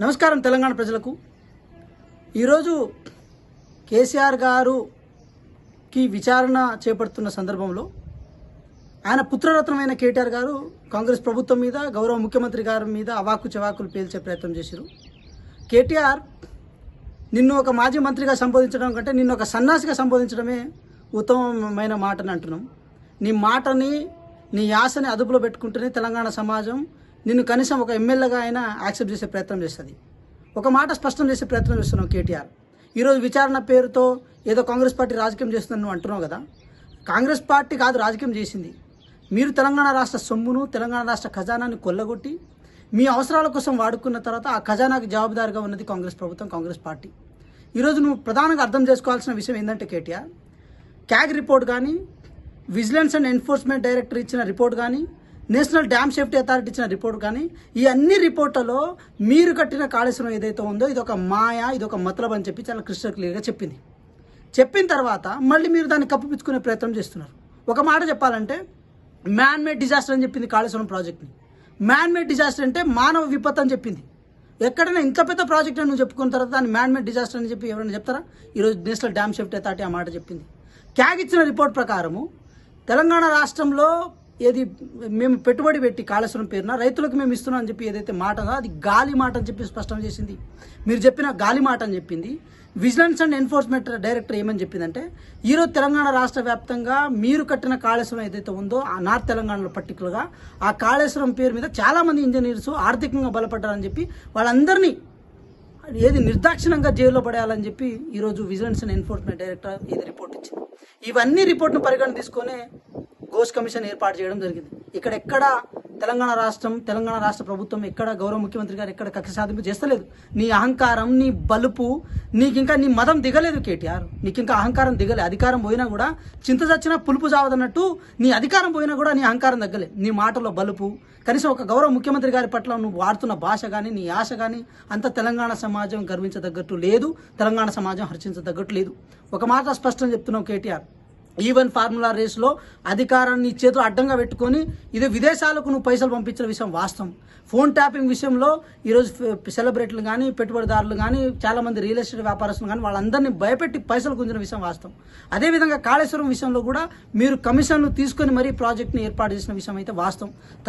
నమస్కారం తెలంగాణ ప్రజలకు. ఈరోజు కేసీఆర్ గారుకి విచారణ చేపడుతున్న సందర్భంలో ఆయన పుత్రరత్నమైన కేటీఆర్ గారు కాంగ్రెస్ ప్రభుత్వం మీద, గౌరవ ముఖ్యమంత్రి గారి మీద అవాకు చవాకులు పేల్చే ప్రయత్నం చేశారు. కేటీఆర్, నిన్ను ఒక మాజీ మంత్రిగా సంబోధించడం కంటే నిన్ను ఒక సన్నాసిగా సంబోధించడమే ఉత్తమమైన మాటని అంటున్నాం. నీ మాటని, నీ యాసని అదుపులో పెట్టుకుంటేనే తెలంగాణ సమాజం నిన్ను కనీసం ఒక ఎమ్మెల్యేగా అయినా యాక్సెప్ట్ చేసే ప్రయత్నం చేస్తుంది. ఒక మాట స్పష్టం చేసే ప్రయత్నం చేస్తున్నావు కేటీఆర్. ఈరోజు విచారణ పేరుతో ఏదో కాంగ్రెస్ పార్టీ రాజకీయం చేస్తుందని నువ్వు అంటున్నావు కదా. కాంగ్రెస్ పార్టీ కాదు రాజకీయం చేసింది. మీరు తెలంగాణ రాష్ట్ర సొమ్మును, తెలంగాణ రాష్ట్ర ఖజానాన్ని కొల్లగొట్టి మీ అవసరాల కోసం వాడుకున్న తర్వాత ఆ ఖజానాకి జవాబుదారిగా ఉన్నది కాంగ్రెస్ ప్రభుత్వం, కాంగ్రెస్ పార్టీ. ఈరోజు నువ్వు ప్రధానంగా అర్థం చేసుకోవాల్సిన విషయం ఏంటంటే కేటీఆర్, క్యాగ్ రిపోర్ట్ కానీ, విజిలెన్స్ అండ్ ఎన్ఫోర్స్మెంట్ డైరెక్టర్ ఇచ్చిన రిపోర్ట్ కానీ, నేషనల్ డ్యామ్ సేఫ్టీ అథారిటీ ఇచ్చిన రిపోర్ట్ కానీ, ఈ అన్ని రిపోర్ట్లలో మీరు కట్టిన కాళేశ్వరం ఏదైతే ఉందో ఇది ఒక మాయ, ఇది ఒక మతలబ్ అని చెప్పి చాలా క్రిస్టల్ క్లియర్గా చెప్పింది. చెప్పిన తర్వాత మళ్ళీ మీరు దాన్ని కప్పిపుచ్చుకునే ప్రయత్నం చేస్తున్నారు. ఒక మాట చెప్పాలంటే మ్యాన్ మేడ్ డిజాస్టర్ అని చెప్పింది కాళేశ్వరం ప్రాజెక్ట్ని. మ్యాన్ మేడ్ డిజాస్టర్ అంటే మానవ విపత్తు అని చెప్పింది. ఎక్కడైనా ఇంత పెద్ద ప్రాజెక్ట్ అని నువ్వు చెప్పుకున్న తర్వాత దాన్ని మ్యాన్ మేడ్ డిజాస్టర్ అని చెప్పి ఎవరైనా చెప్తారా? ఈరోజు నేషనల్ డ్యామ్ సేఫ్టీ అథారిటీ ఆ మాట చెప్పింది. క్యాగ్ ఇచ్చిన రిపోర్ట్ ప్రకారము తెలంగాణ రాష్ట్రంలో ఏది మేము పెట్టుబడి పెట్టి కాళేశ్వరం పేరున రైతులకు మేము ఇస్తున్నాం అని చెప్పి ఏదైతే మాట ఉందో అది గాలి మాట అని చెప్పి స్పష్టం చేసింది. మీరు చెప్పిన గాలి మాట అని చెప్పింది. విజిలెన్స్ అండ్ ఎన్ఫోర్స్మెంట్ డైరెక్టర్ ఏమని చెప్పిందంటే, ఈరోజు తెలంగాణ రాష్ట్ర వ్యాప్తంగా మీరు కట్టిన కాళేశ్వరం ఏదైతే ఉందో ఆ నార్త్ తెలంగాణలో పర్టికులర్గా ఆ కాళేశ్వరం పేరు మీద చాలామంది ఇంజనీర్స్ ఆర్థికంగా బలపడ్డారని చెప్పి వాళ్ళందరినీ ఏది నిర్దాక్షిణంగా జైల్లో పడేయాలని చెప్పి ఈరోజు విజిలెన్స్ అండ్ ఎన్ఫోర్స్మెంట్ డైరెక్టర్ ఇది రిపోర్ట్ ఇచ్చింది. ఇవన్నీ రిపోర్ట్ను పరిగణ తీసుకొని ఘోష్ కమిషన్ ఏర్పాటు చేయడం జరిగింది. ఎక్కడ తెలంగాణ రాష్ట్ర ప్రభుత్వం ఎక్కడ గౌరవ ముఖ్యమంత్రి గారు ఎక్కడ కక్ష సాధింపు చేస్తలేదు. నీ అహంకారం, నీ బలుపు, నీకింకా నీ మదం దిగలేదు కేటీఆర్. నీకింకా అహంకారం దిగలేదు. అధికారం పోయినా కూడా చింత చచ్చినా పులుపు చావదన్నట్టు నీ అధికారం పోయినా కూడా నీ అహంకారం తగ్గలే. నీ మాటలో బలుపు, కనీసం ఒక గౌరవ ముఖ్యమంత్రి గారి పట్ల నువ్వు వాడుతున్న భాష కానీ, నీ ఆశ కానీ అంత తెలంగాణ సమాజం గర్వించదగ్గట్టు లేదు, తెలంగాణ సమాజం హర్షించదగ్గట్టు లేదు. ఒక మాట స్పష్టం చెప్తున్నావు కేటీఆర్, ఈవెన్ ఫార్ములా రేస్లో అధికారాన్ని చేతులు అడ్డంగా పెట్టుకొని ఇదే విదేశాలకు నువ్వు పైసలు పంపించిన విషయం వాస్తవం. ఫోన్ ట్యాపింగ్ విషయంలో ఈరోజు సెలబ్రిటీలు కానీ, పెట్టుబడిదారులు కానీ, చాలామంది రియల్ ఎస్టేట్ వ్యాపారస్తులు కానీ వాళ్ళందరినీ భయపెట్టి పైసలు గుంజిన విషయం వాస్తవం. అదేవిధంగా కాళేశ్వరం విషయంలో కూడా మీరు కమిషన్లు తీసుకొని మరీ ప్రాజెక్ట్ని ఏర్పాటు చేసిన విషయం అయితే వాస్తవం.